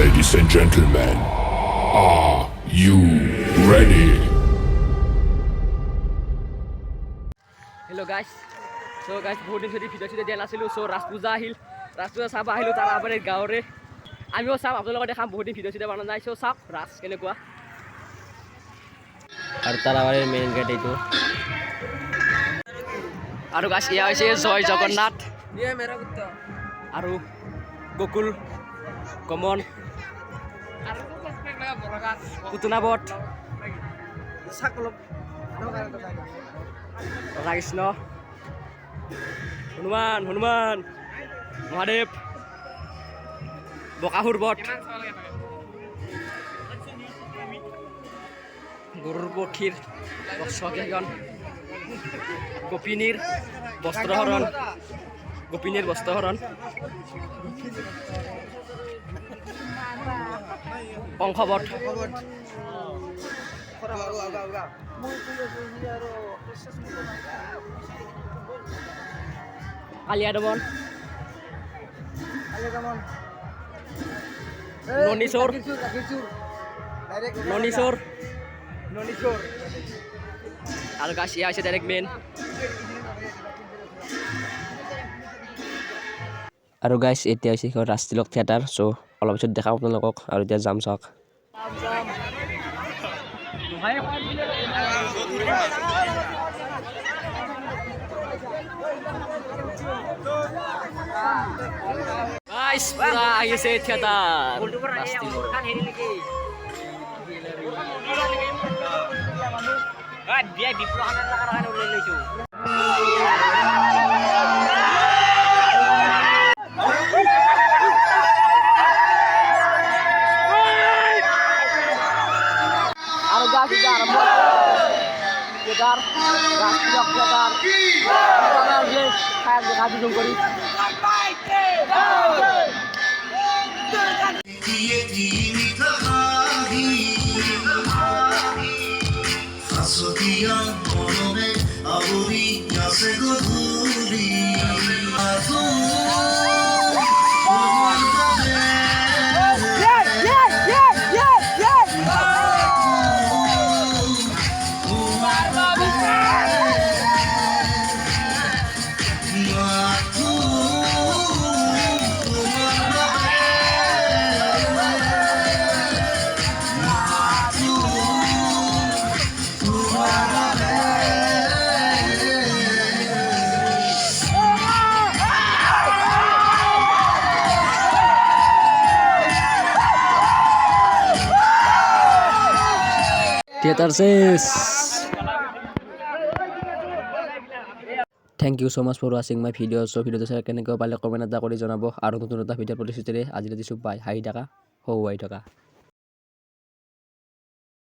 Ladies and gentlemen, are you ready? Hello guys. So guys, বহুত দিন ধৰি video' দিয়া নাছিলোঁ। চ' ৰাজ পূজা আহিল, ৰাজ পূজা চাব আহিলোঁ তাৰ আমাৰ গাঁৱৰে। আমিও চাম, আপোনালোকক দেখাম। বহুত দিন ভিডিঅ' বনোৱা নাই। চ' চাওক ৰাজ কেনেকুৱা। আৰু তাৰ আমাৰ মেইন গেট এইটো। আৰু গাছ এয়া হৈছে জয় জগন্নাথ আৰু গকুল কমন পুতনাবট ৰাধাকৃষ্ণ হনুমান হনুমান মহাদেৱ বকাসুৰ বট গৰুৰ পক্ষীৰ বস্ত্ৰকেইখন গোপিনীৰ বস্ত্ৰহৰণ পংখবট কালিয়া দমন ননীশ্বৰ আৰু গাছ ইয়া হৈছে ডাইৰেক্ট মেইন। আৰু গাইছ এতিয়া হৈছে ৰাজতিলক থিয়েটাৰ। চ' অলপ পিছত দেখাম আপোনালোকক। আৰু এতিয়া যাম চাওক। গাইছ পুৰা আহিছে থিয়েটাৰ ৰাজতিলক। আৰু গাছ এতিয়া আৰম্ভ থিয়েটাৰ ৰাজতিলক থিয়েটাৰ দেখা যোগ কৰি থিয়েটাৰ শেষ। Thank you so' much for ৱাচিং মাই ভিডিঅ'। চ' ভিডিঅ'টো চাই কেনেকৈ পালে কমেণ্ট এটা কৰি জনাব। আৰু নতুন এটা ভিডিঅ'ৰ প্ৰতিশ্ৰুতিৰে আজিলৈ দিছোঁ বাই। হাঁহি থকা হহুৱাই থকা।